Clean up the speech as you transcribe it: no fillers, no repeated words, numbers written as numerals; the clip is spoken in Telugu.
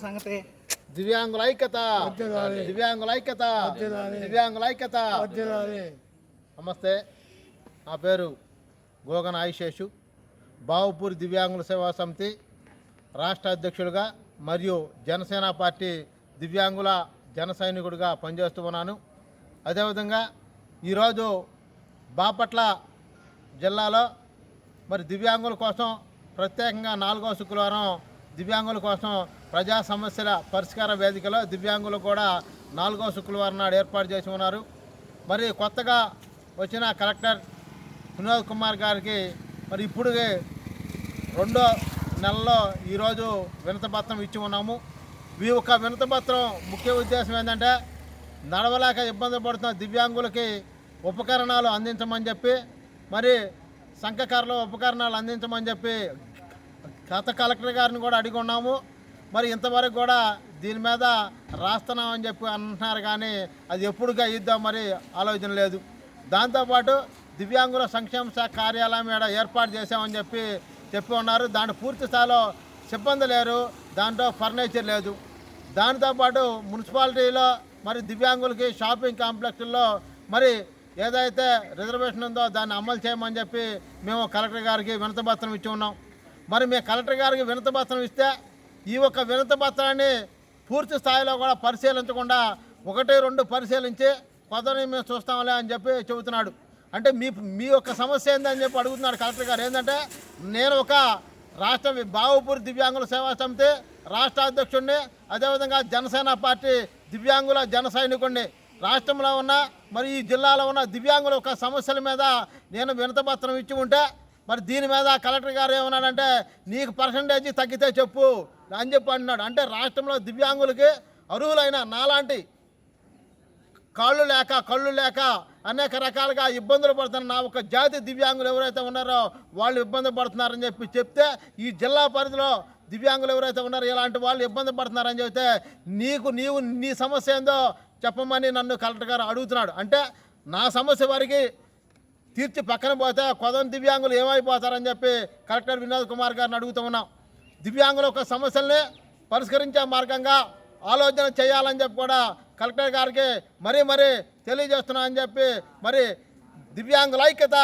సంగతి దివ్యాంగుల ఐక్యత, దివ్యాంగుల ఐక్యత, దివ్యాంగుల ఐక్యత. నమస్తే, నా పేరు గోగన ఆయుషేషు, బావుపూరి దివ్యాంగుల సేవా సమితి రాష్ట్ర అధ్యక్షులుగా మరియు జనసేన పార్టీ దివ్యాంగుల జన సైనికుడిగా పనిచేస్తూ ఉన్నాను. అదేవిధంగా ఈరోజు బాపట్ల జిల్లాలో మరి దివ్యాంగుల కోసం ప్రత్యేకంగా 4వ శుక్రవారం దివ్యాంగుల కోసం ప్రజా సమస్యల పరిష్కార వేదికలో దివ్యాంగులు కూడా 4వ శుక్రవారం నాడు ఏర్పాటు చేసి ఉన్నారు. మరి కొత్తగా వచ్చిన కలెక్టర్ వినోద్ కుమార్ గారికి మరి ఇప్పుడు 2వ నెలలో ఈరోజు వినతిపత్రం ఇచ్చి ఉన్నాము. ఈ యొక్క వినతిపత్రం ముఖ్య ఉద్దేశం ఏంటంటే నడవలేక ఇబ్బంది పడుతున్న దివ్యాంగులకి ఉపకరణాలు అందించమని చెప్పి, మరి సంఘకారుల ఉపకరణాలు అందించమని చెప్పి గత కలెక్టర్ గారిని కూడా అడిగి ఉన్నాము. మరి ఇంతవరకు కూడా దీని మీద రాస్తున్నామని చెప్పి అంటున్నారు, కానీ అది ఎప్పుడుగా ఇద్దాం మరి ఆలోచన లేదు. దాంతోపాటు దివ్యాంగుల సంక్షేమ శాఖ కార్యాలయం ఇక్కడ ఏర్పాటు చేసామని చెప్పి ఉన్నారు. దాంట్లో పూర్తి స్థాయిలో సిబ్బంది లేరు, దాంట్లో ఫర్నిచర్ లేదు. దాంతోపాటు మున్సిపాలిటీలో మరి దివ్యాంగులకి షాపింగ్ కాంప్లెక్స్లో మరి ఏదైతే రిజర్వేషన్ ఉందో దాన్ని అమలు చేయమని చెప్పి మేము కలెక్టర్ గారికి వినతిపత్రం ఇచ్చి ఉన్నాం. మరి మేము కలెక్టర్ గారికి వినతిపత్రం ఇస్తే ఈ యొక్క వినతిపత్రాన్ని పూర్తి స్థాయిలో కూడా పరిశీలించకుండా 1-2 పరిశీలించి కొత్తని మేము చూస్తాంలే అని చెప్పి చెబుతున్నాడు. అంటే మీ యొక్క సమస్య ఏందని చెప్పి అడుగుతున్నాడు కలెక్టర్ గారు. ఏంటంటే నేను ఒక రాష్ట్ర బావుపూరి దివ్యాంగుల సేవా సమితి రాష్ట్ర అధ్యక్షుడిని, అదేవిధంగా జనసేన పార్టీ దివ్యాంగుల జన సైనికుడిని. రాష్ట్రంలో ఉన్న మరి ఈ జిల్లాలో ఉన్న దివ్యాంగుల యొక్క సమస్యల మీద నేను వినతిపత్రం ఇచ్చి ఉంటే మరి దీని మీద కలెక్టర్ గారు ఏమన్నాడంటే నీకు పర్సంటేజ్ తగ్గితే చెప్పు అని చెప్పి అంటున్నాడు. అంటే రాష్ట్రంలో దివ్యాంగులకి అర్హులైన నాలాంటి కాళ్ళు లేక కళ్ళు లేక అనేక రకాలుగా ఇబ్బందులు పడుతున్న నా ఒక జాతి దివ్యాంగులు ఎవరైతే ఉన్నారో వాళ్ళు ఇబ్బంది పడుతున్నారని చెప్తే ఈ జిల్లా పరిధిలో దివ్యాంగులు ఎవరైతే ఉన్నారో ఇలాంటి వాళ్ళు ఇబ్బంది పడుతున్నారని చెప్తే నీవు నీ సమస్య ఏందో చెప్పమని నన్ను కలెక్టర్ గారు అడుగుతున్నాడు. అంటే నా సమస్య వారికి తీర్చి పక్కన పోతే కొదం దివ్యాంగులు ఏమైపోతారని చెప్పి కలెక్టర్ వినోద్ కుమార్ గారిని అడుగుతూ ఉన్నాం. దివ్యాంగుల యొక్క సమస్యల్ని పరిష్కరించే మార్గంగా ఆలోచన చేయాలని చెప్పి కూడా కలెక్టర్ గారికి మరీ తెలియజేస్తున్నా అని చెప్పి మరి దివ్యాంగుల ఐక్యత